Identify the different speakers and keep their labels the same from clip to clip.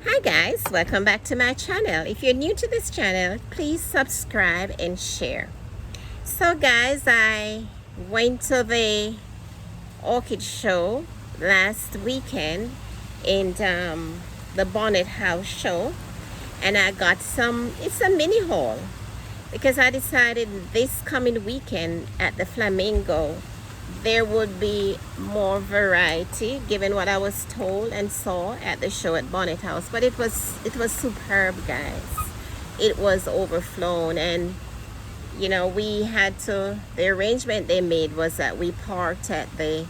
Speaker 1: Hi guys, welcome back to my channel. If you're new to this channel, please subscribe and share. So guys, I went to the Orchid show last weekend in the Bonnet house show, and I got it's a mini haul because I decided this coming weekend at the Flamingo there would be more variety given what I was told and saw at the show at Bonnet House. But it was superb, guys. It was overflown, and we had to, the arrangement they made was that we parked at the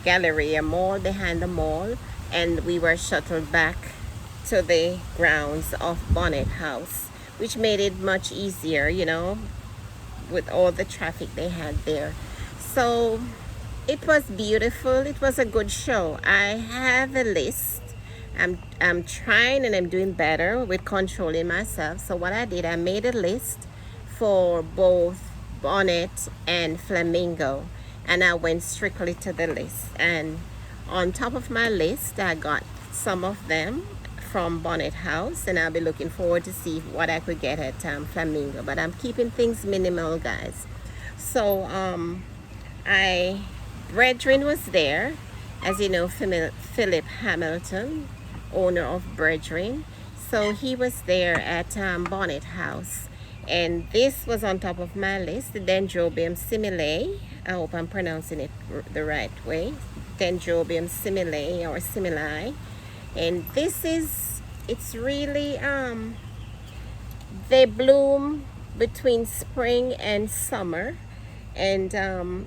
Speaker 1: Galleria Mall behind the mall, and we were shuttled back to the grounds of Bonnet House, which made it much easier, with all the traffic they had there. So it was beautiful. It was a good show. I have a list. I'm trying, and I'm doing better with controlling myself. So what I did, I made a list for both Bonnet and Flamingo, and I went strictly to the list. And on top of my list, I got some of them from Bonnet House, and I'll be looking forward to see what I could get at Flamingo. But I'm keeping things minimal, guys. So Brethren was there, as you know, Philip Hamilton, owner of Brethren. So he was there at Bonnet House, and this was on top of my list, the Dendrobium simile. I hope I'm pronouncing it the right way. Dendrobium simile or simili. And it's really, they bloom between spring and summer. And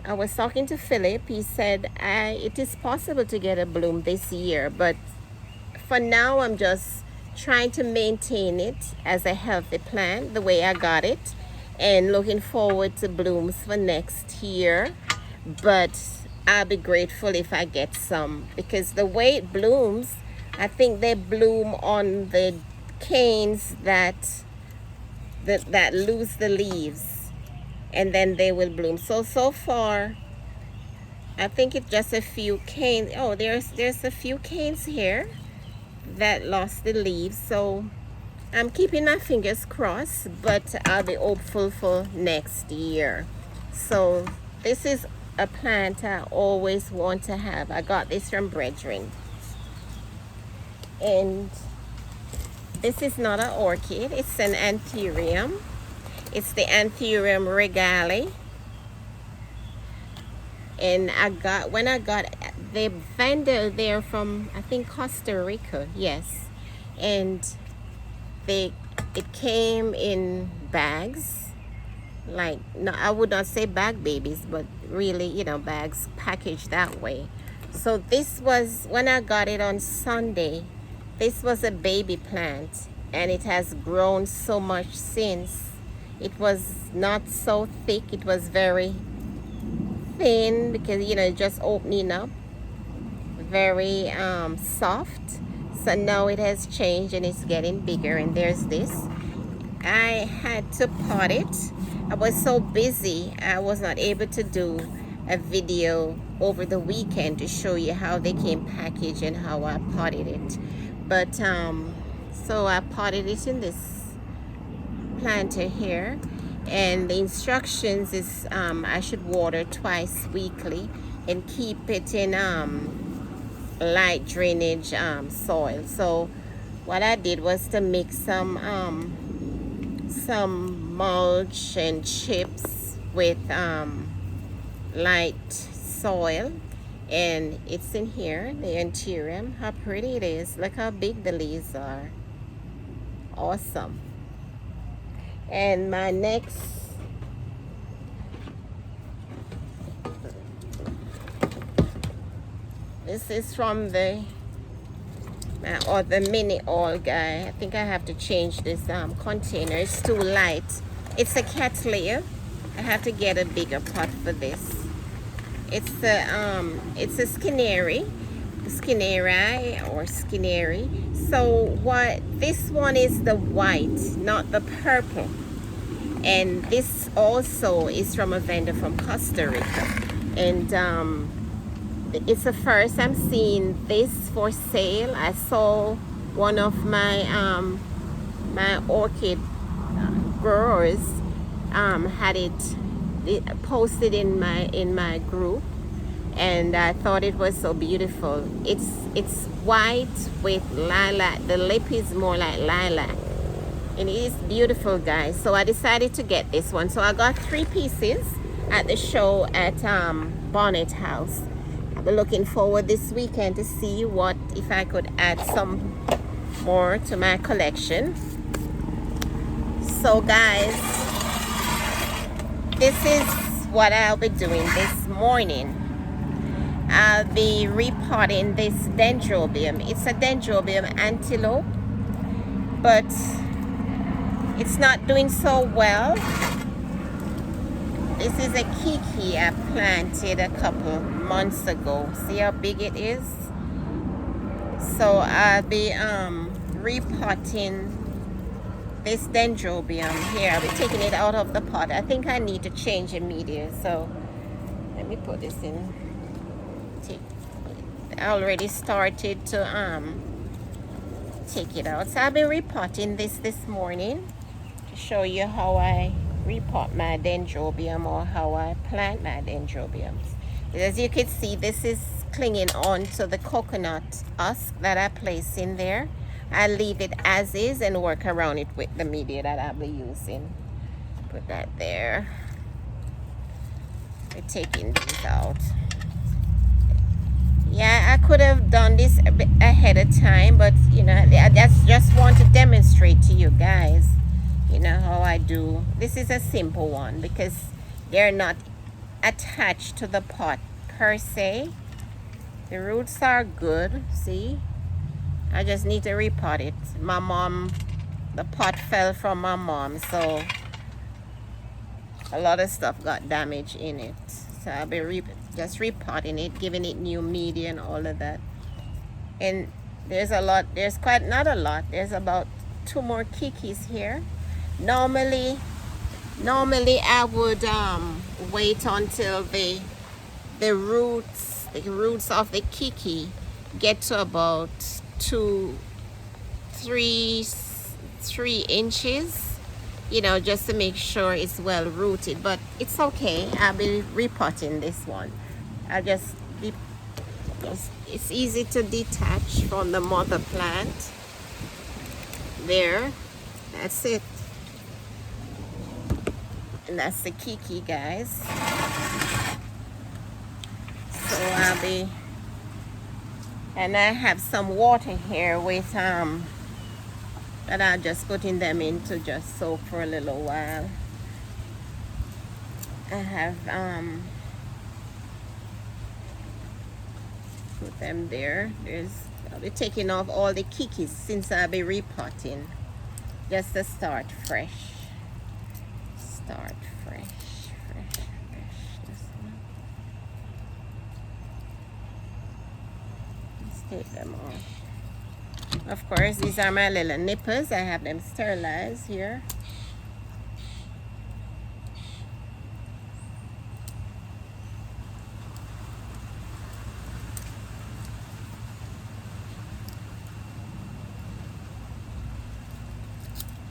Speaker 1: I was talking to Philip. He said it is possible to get a bloom this year, but for now I'm just trying to maintain it as a healthy plant the way I got it, and looking forward to blooms for next year. But I'll be grateful if I get some, because the way it blooms, I think they bloom on the canes that lose the leaves, and then they will bloom. So far I think it's just a few canes. Oh, there's a few canes here that lost the leaves, so I'm keeping my fingers crossed, but I'll be hopeful for next year. So this is a plant I always want to have. I got this from Brethren, and this is not an orchid, it's an anthurium. It's the Anthurium regale. And when I got the vendor there from, I think, Costa Rica, yes. And it came in bags, like, no, I would not say bag babies, but really, bags packaged that way. So this was, when I got it on Sunday, this was a baby plant, and it has grown so much since. It was not so thick, it was very thin, because just opening up, very soft. So now it has changed and it's getting bigger. And there's this. I had to pot it. I was so busy, I was not able to do a video over the weekend to show you how they came packaged and how I potted it. But so I potted it in this planter here, and the instructions is I should water twice weekly and keep it in light drainage soil. So what I did was to mix some mulch and chips with light soil, and it's in here, the anthurium. How pretty it is. Look how big the leaves are. Awesome. And my next, this is from the mini oil guy. I think I have to change this container. It's too light. It's a cattleya. I have to get a bigger pot for this. It's a skinneri or skinneri. So this one is the white, not the purple. And this also is from a vendor from Costa Rica. And it's the first I'm seeing this for sale. I saw one of my my orchid growers had it posted in my group, and I thought it was so beautiful. It's white with lilac. The lip is more like lilac, and it is beautiful, guys. So I decided to get this one. So I got 3 pieces at the show at Bonnet house. I'll be looking forward this weekend to see what if I could add some more to my collection. So guys, this is what I'll be doing this morning. I'll be repotting this Dendrobium. It's a Dendrobium antelope, but it's not doing so well. This is a kiki I planted a couple months ago. See how big it is? So I'll be repotting this Dendrobium here. I'll be taking it out of the pot. I think I need to change the media, so let me put this in. I already started to take it out. So I'll be repotting this morning to show you how I repot my Dendrobium, or how I plant my Dendrobiums. As you can see, this is clinging on to the coconut husk that I placed in there. I leave it as is and work around it with the media that I'll be using. Put that there. We're taking these out. Yeah, I could have done this a bit ahead of time, but you know, I just want to demonstrate to you guys, you know, how I do. This is a simple one because they're not attached to the pot per se. The roots are good, see? I just need to repot it. My mom, the pot fell from my mom, so a lot of stuff got damaged in it. So I'll be just repotting it, giving it new media and all of that. And there's a lot, there's quite, not a lot, there's about 2 more kikis here. Normally I would wait until the roots of the kiki get to about 3 inches, you know, just to make sure it's well rooted. But it's okay, I'll be repotting this one. It's easy to detach from the mother plant. There, that's it. And that's the kiki, guys. So I'll be, and I have some water here with that I'm just putting them in to just soak for a little while. I have put them there. I'll be taking off all the kikis since I'll be repotting, just to start fresh. Start fresh. This one. Let's take them off. Of course, these are my little nippers. I have them sterilized here.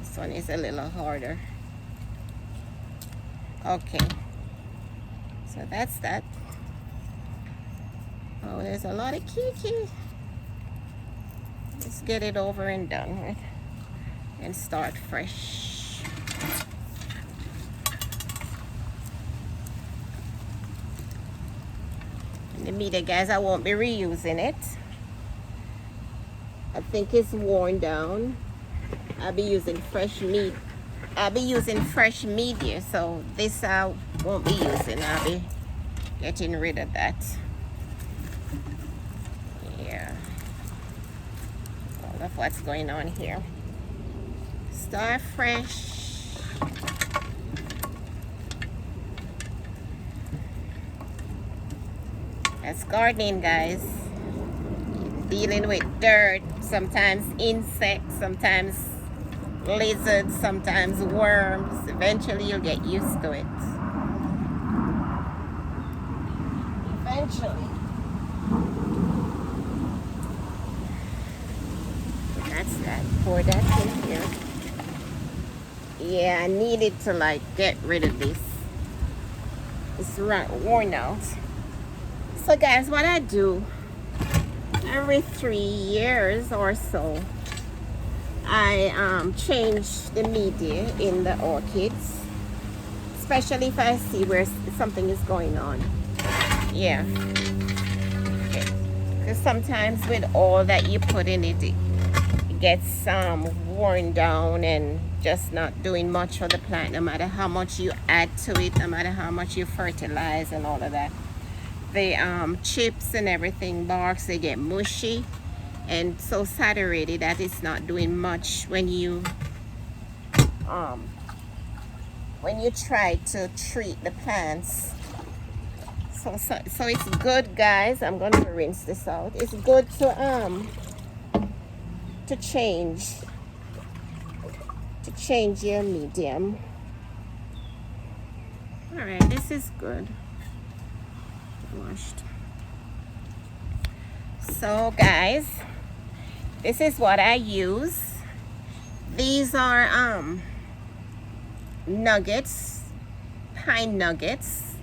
Speaker 1: This one is a little harder. Okay, so that's that. Oh, there's a lot of kiki. Let's get it over and done with and start fresh. And the media, guys, I won't be reusing it. I think it's worn down. I'll be using fresh meat. I'll be using fresh media, so this I won't be using. I'll be getting rid of that. Yeah. All of what's going on here. Start fresh. That's gardening, guys. Dealing with dirt, sometimes insects, sometimes lizards, sometimes worms. Eventually you'll get used to it. Eventually. What's that? Pour that in here. Yeah, I needed to like get rid of this. It's worn out. So guys, what I do every 3 years or so, I change the media in the orchids, especially if I see where something is going on. Yeah, because sometimes with all that you put in it, it gets worn down and just not doing much for the plant, no matter how much you add to it, no matter how much you fertilize and all of that. The chips and everything, barks, they get mushy and so saturated that it's not doing much when you try to treat the plants. So it's good, guys. I'm going to rinse this out. It's good to change your medium. All right, this is good. Washed. So guys, this is what I use. These are nuggets, pine nuggets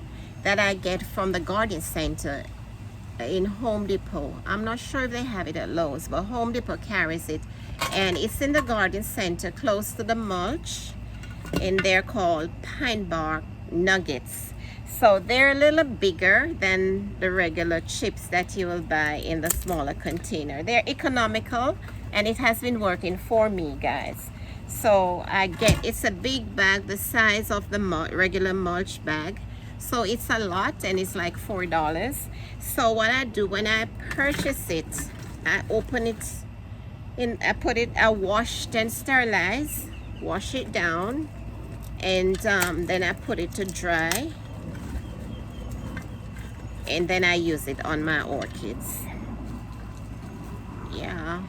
Speaker 1: that I get from the garden center in Home Depot. I'm not sure if they have it at Lowe's, but Home Depot carries it, and it's in the garden center close to the mulch, and they're called pine bark nuggets. So they're a little bigger than the regular chips that you will buy in the smaller container. They're economical, and it has been working for me, guys. So it's a big bag the size of the regular mulch bag. So it's a lot, and it's like $4. So what I do when I purchase it, I open it in, I washed and sterilized, wash it down, and then I put it to dry. And then I use it on my orchids. Yeah,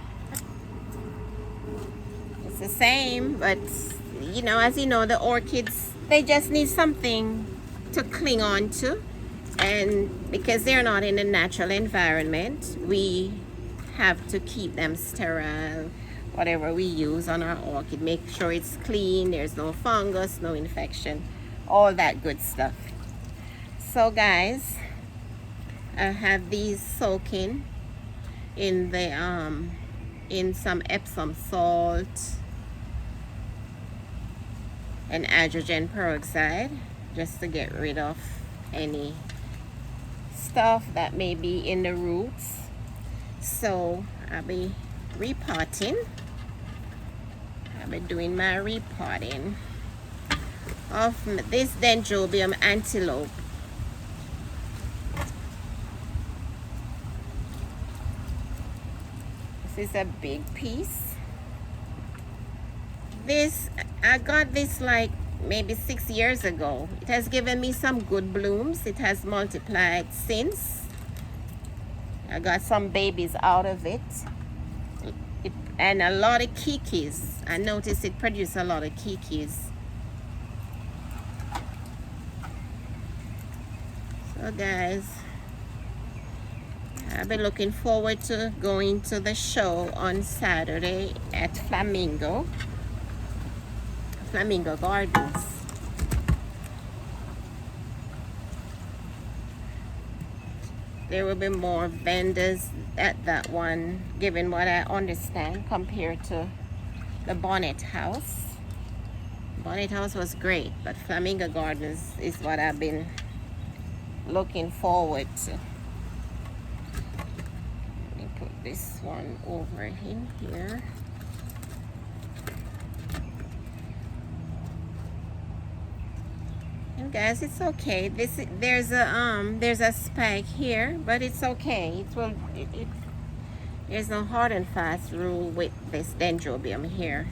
Speaker 1: it's the same, but you know, as you know, the orchids, they just need something to cling on to, and because they're not in a natural environment, we have to keep them sterile. Whatever we use on our orchid, make sure it's clean, there's no fungus, no infection, all that good stuff. So guys, I have these soaking in the in some Epsom salt and hydrogen peroxide, just to get rid of any stuff that may be in the roots. So I'll be repotting. I'll be doing my repotting of this Dendrobium antelope. This is a big piece. This, I got this like maybe 6 years ago. It has given me some good blooms. It has multiplied since. I got some babies out of it. And a lot of kikis. I noticed it produced a lot of kikis. So guys, I've been looking forward to going to the show on Saturday at Flamingo Gardens. There will be more vendors at that one, given what I understand, compared to the Bonnet house. Bonnet house was great, but Flamingo Gardens is what I've been looking forward to. Let me put this one over in here. And guys, it's okay. There's a spike here, but it's okay. There's no hard and fast rule with this Dendrobium here.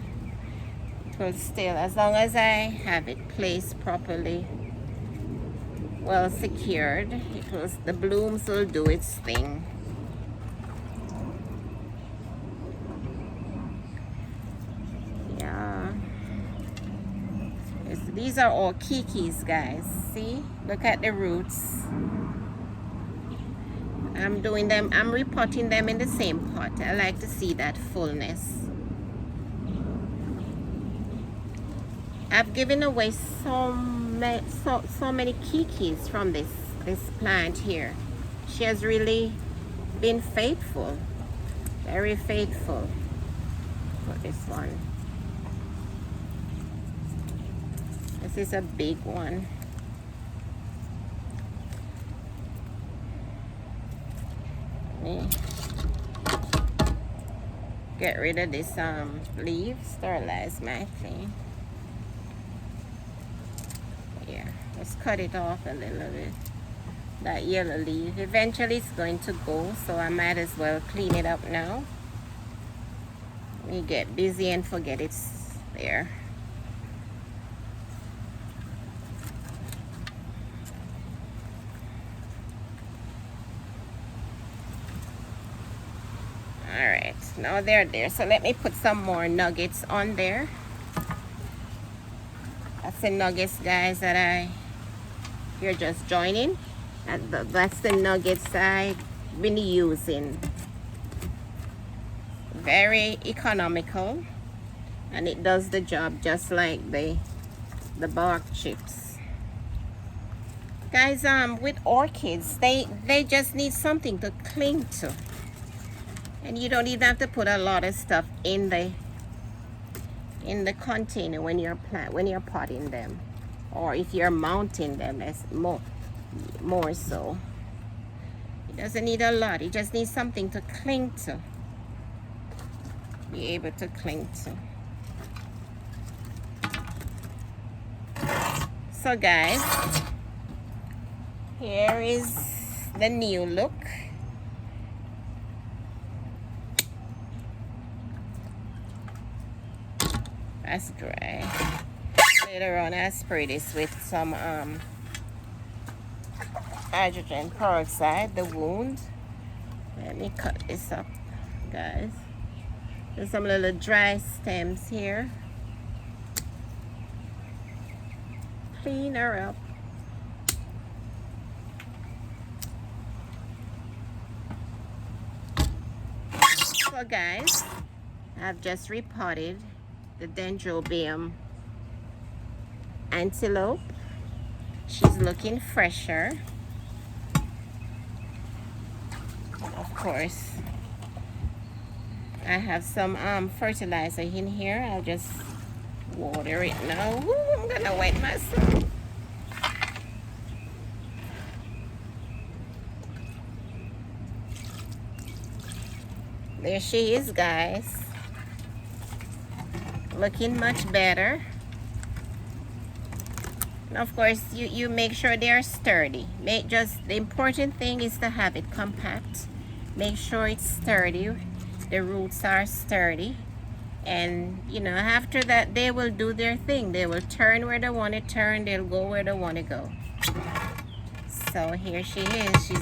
Speaker 1: It will still, as long as I have it placed properly, well secured, the blooms will do its thing. Yeah. These are all kikis, guys. See? Look at the roots. I'm repotting them in the same pot. I like to see that fullness. I've given away so many kikis from this plant here. She has really been faithful, very faithful for this one. This is a big one. Get rid of this leaf, sterilize my thing. Yeah, let's cut it off a little bit. That yellow leaf, eventually it's going to go, so I might as well clean it up now. We get busy and forget it's there. Alright, now they're there. So let me put some more nuggets on there. That's the nuggets, guys, that you're just joining. That's the nuggets I've been using. Very economical, and it does the job just like the bark chips. Guys, with orchids, they just need something to cling to. And you don't even have to put a lot of stuff in the container when you're potting them, or if you're mounting them. As more so. It doesn't need a lot. It just needs something to cling to. Be able to cling to. So guys, here is the new look. That's dry. Later on, I spray this with some hydrogen peroxide, the wound. Let me cut this up, guys. There's some little dry stems here. Clean her up. So guys, I've just repotted the Dendrobium antelope. She's looking fresher. Of course, I have some fertilizer in here. I'll just water it now. Woo, I'm gonna wet myself. There she is, guys. Looking much better. And of course, you make sure they are sturdy. The important thing is to have it compact. Make sure it's sturdy. The roots are sturdy. And you know, after that, they will do their thing. They will turn where they want to turn. They'll go where they want to go. So here she is. She's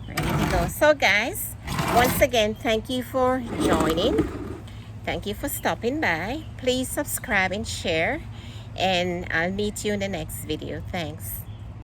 Speaker 1: ready to go. So guys, once again, thank you for joining. Thank you for stopping by. Please subscribe and share. And I'll meet you in the next video. Thanks.